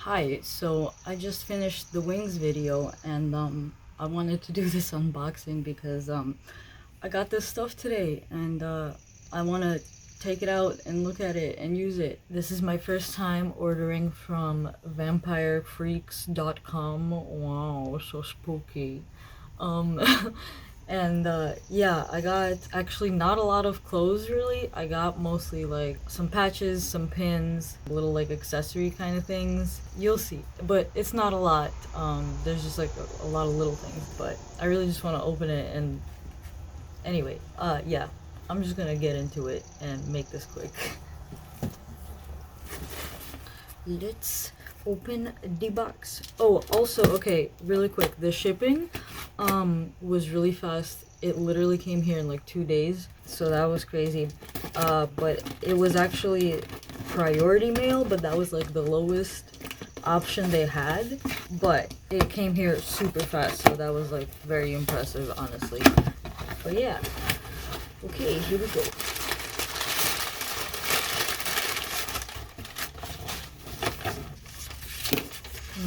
Hi, so I just finished the Wings video and I wanted to do this unboxing because I got this stuff today and I want to take it out and look at it and use it. This is my first time ordering from vampirefreaks.com. Wow, so spooky. Um And yeah, I got actually not a lot of clothes really. I got mostly like some patches, some pins, little like accessory kind of things. You'll see, but it's not a lot. There's just like a lot of little things, but I really just want to open it. And anyway, yeah, I'm just gonna get into it and make this quick. Let's open the box. Oh, also, okay, really quick, the shipping was really fast. It literally came here in like 2 days, so that was crazy. But it was actually priority mail, but that was like the lowest option they had, but it came here super fast, so that was like very impressive, honestly. But yeah, okay, here we go.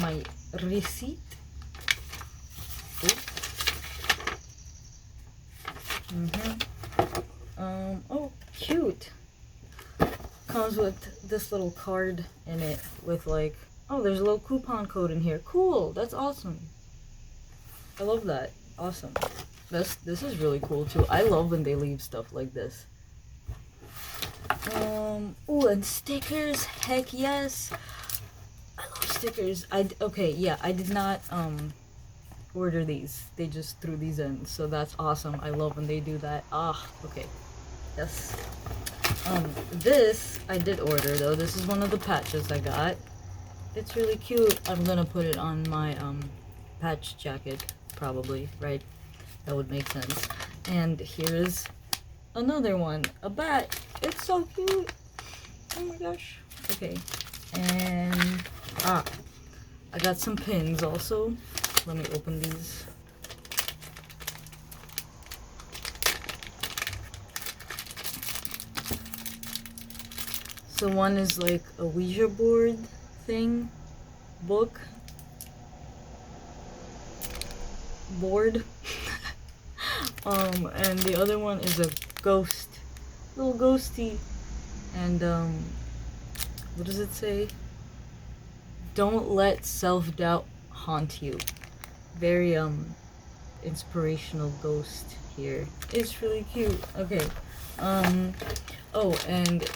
My receipt. Oh, cute. Comes with this little card in it with like, oh, there's a little coupon code in here. Cool, that's awesome. I love that. Awesome. This is really cool too. I love when they leave stuff like this. Oh, and stickers. Heck yes. I love stickers. Okay, yeah, I did not order these. They just threw these in, so that's awesome. I love when they do that. Ah, okay. Yes. This I did order though. This is one of the patches I got. It's really cute. I'm gonna put it on my patch jacket, probably, right? That would make sense. And here's another one. A bat. It's so cute. Oh my gosh. Okay. And I got some pins also. Let me open these. So one is like a Ouija board thing, board, and the other one is a ghost, little ghosty, and what does it say? Don't let self-doubt haunt you. Very inspirational ghost here. It's really cute. Okay. Oh, and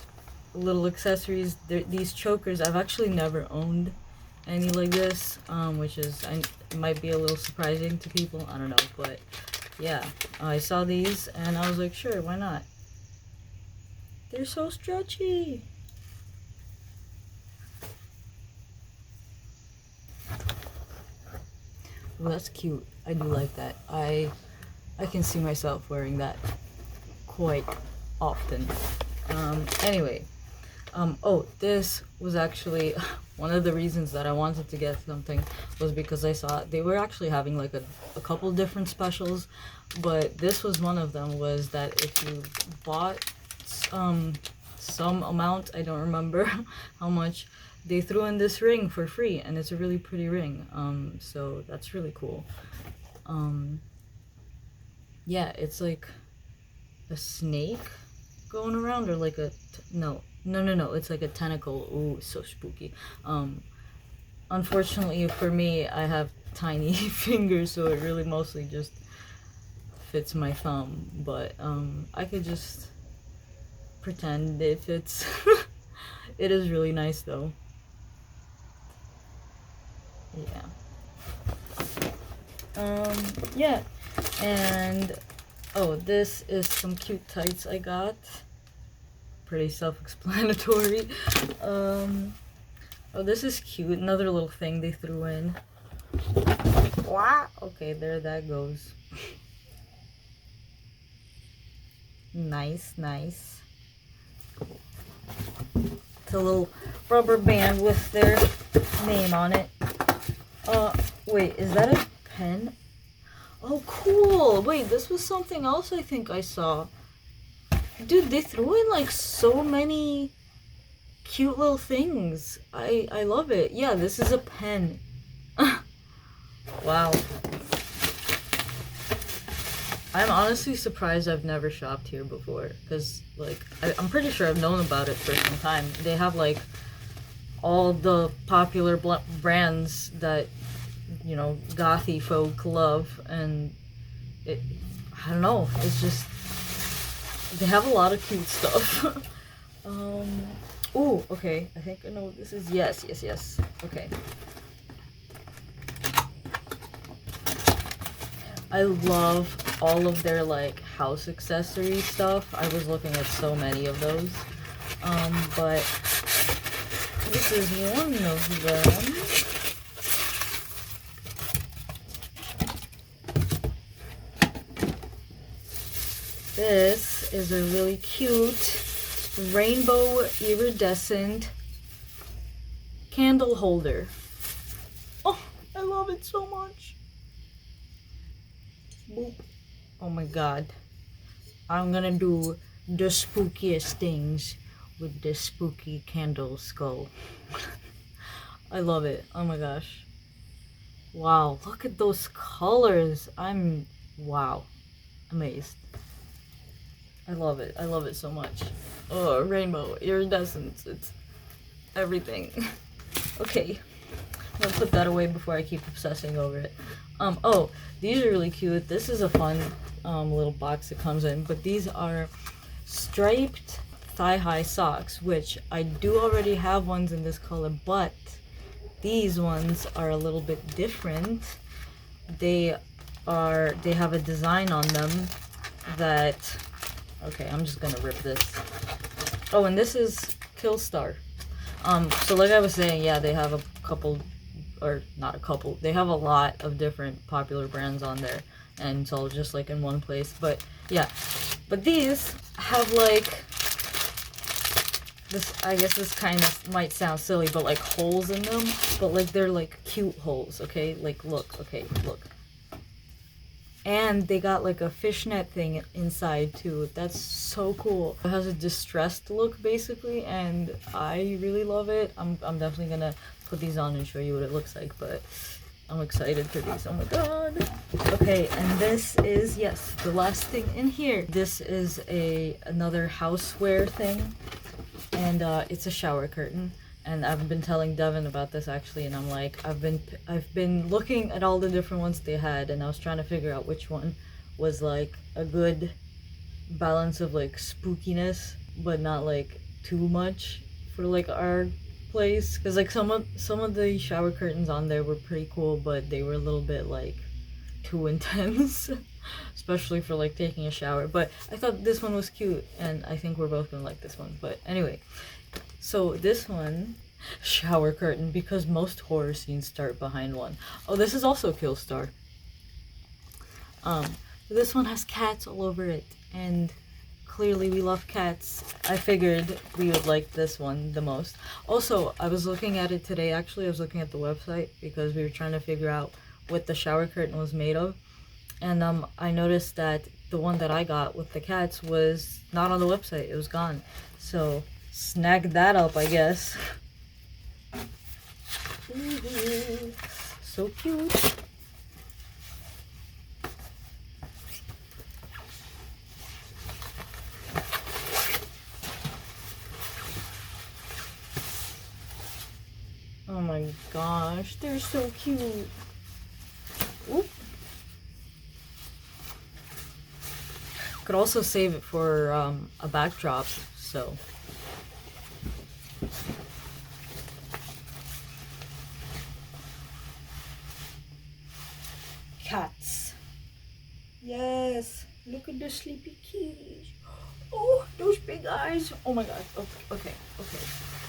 little accessories. These chokers, I've actually never owned any like this, which is, it might be a little surprising to people, I don't know, but yeah, I saw these and I was like, sure, why not? They're so stretchy. Well, that's cute. I do like that. I can see myself wearing that quite often. Anyway, oh, this was actually one of the reasons that I wanted to get something was because I saw they were actually having like a couple different specials, but this was one of them, was that if you bought some amount, I don't remember how much, they threw in this ring for free, and it's a really pretty ring. So that's really cool. Yeah, it's like a snake going around, or like a no, it's like a tentacle. Ooh, so spooky. Unfortunately for me, I have tiny fingers, so it really mostly just fits my thumb, but I could just pretend it fits. It is really nice though. Yeah. And oh, this is some cute tights I got. Pretty self-explanatory. Oh, this is cute. Another little thing they threw in. Wow. Okay, there that goes. Nice. It's a little rubber band with their name on it. Wait, is that a pen? Oh, cool. Wait, this was something else I think I saw. Dude, they threw in like so many cute little things. I love it. Yeah, this is a pen. Wow. I'm honestly surprised I've never shopped here before, because like I'm pretty sure I've known about it for some time. They have like all the popular brands that, you know, Gothy folk love, and it, I don't know, it's just, they have a lot of cute stuff. Oh, okay, I think I know what this is. Yes, yes, yes. Okay. I love all of their like house accessory stuff. I was looking at so many of those. But this is one of them. This is a really cute rainbow iridescent candle holder. Oh, I love it so much. Boop. Oh my god. I'm gonna do the spookiest things with this spooky candle skull. I love it. Oh my gosh. Wow, look at those colors. Wow, amazed. I love it. I love it so much. Oh, rainbow, iridescence, it's everything. Okay, I'm gonna put that away before I keep obsessing over it. Oh, these are really cute. This is a fun little box it comes in, but these are striped thigh-high socks, which I do already have ones in this color, but these ones are a little bit different. They have a design on them that, okay, I'm just gonna rip this. Oh, and this is Killstar. So like I was saying, yeah, they have a couple, or not a couple, they have a lot of different popular brands on there, and it's all just like in one place. But yeah, but these have like this, I guess this kind of might sound silly, but like holes in them, but like they're like cute holes, okay? Like look, okay, look. And they got like a fishnet thing inside too. That's so cool. It has a distressed look basically, and I really love it. I'm definitely gonna put these on and show you what it looks like, but I'm excited for these. Oh my god. Okay, and this is, yes, the last thing in here. This is another houseware thing, and it's a shower curtain. And I've been telling Devin about this actually, and I'm like, I've been looking at all the different ones they had, and I was trying to figure out which one was like a good balance of like spookiness, but not like too much for like our place. Cause like some of the shower curtains on there were pretty cool, but they were a little bit like too intense, especially for like taking a shower. But I thought this one was cute, and I think we're both gonna like this one. But anyway. So this one, shower curtain, because most horror scenes start behind one. Oh, this is also Killstar. This one has cats all over it, and clearly we love cats. I figured we would like this one the most. Also, I was looking at it today, actually. I was looking at the website because we were trying to figure out what the shower curtain was made of. And I noticed that the one that I got with the cats was not on the website. It was gone. So snag that up, I guess. Ooh, so cute. Oh my gosh, they're so cute. Oop. Could also save it for a backdrop, so. Cats. Yes, look at the sleepy kitties. Oh, those big eyes. Oh my god. Okay.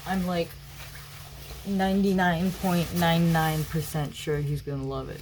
I'm like 99.99% sure he's gonna love it.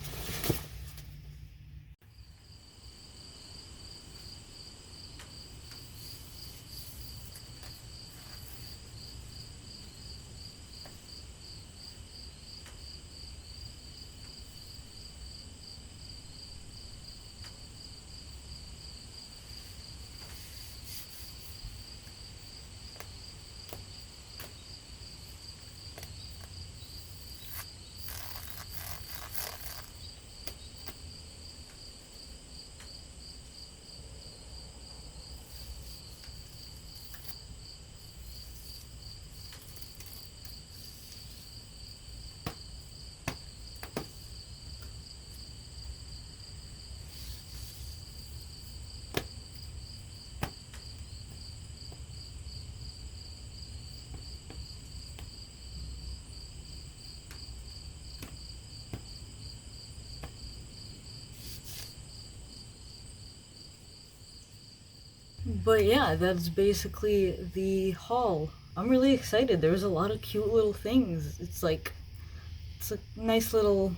But yeah, that's basically the haul. I'm really excited. There's a lot of cute little things. It's a nice little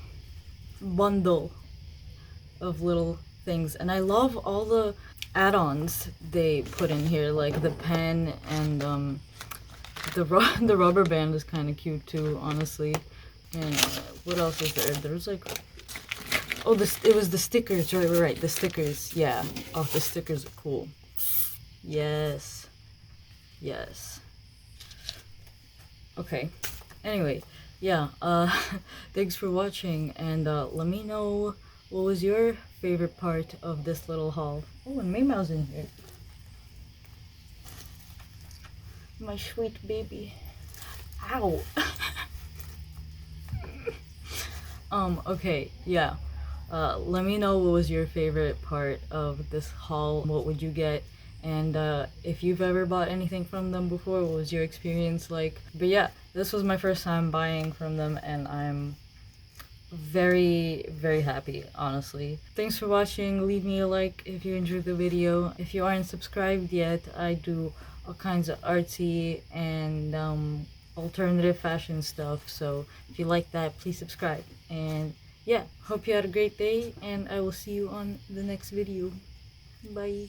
bundle of little things, and I love all the add-ons they put in here, like the pen and the rubber band is kind of cute too, honestly. And what else is there? There's like, oh, it was the stickers, right, the stickers. Yeah. Oh, the stickers are cool. Yes. Yes. Okay. Anyway, yeah, thanks for watching, and let me know what was your favorite part of this little haul. Oh, and Maymaw's in here. My sweet baby. Ow. Okay, yeah. Let me know what was your favorite part of this haul. What would you get? And if you've ever bought anything from them before, what was your experience like? But yeah, this was my first time buying from them, and I'm very, very happy, honestly. Thanks for watching. Leave me a like if you enjoyed the video. If you aren't subscribed yet, I do all kinds of artsy and alternative fashion stuff, so if you like that, please subscribe. And yeah, hope you had a great day, and I will see you on the next video. Bye.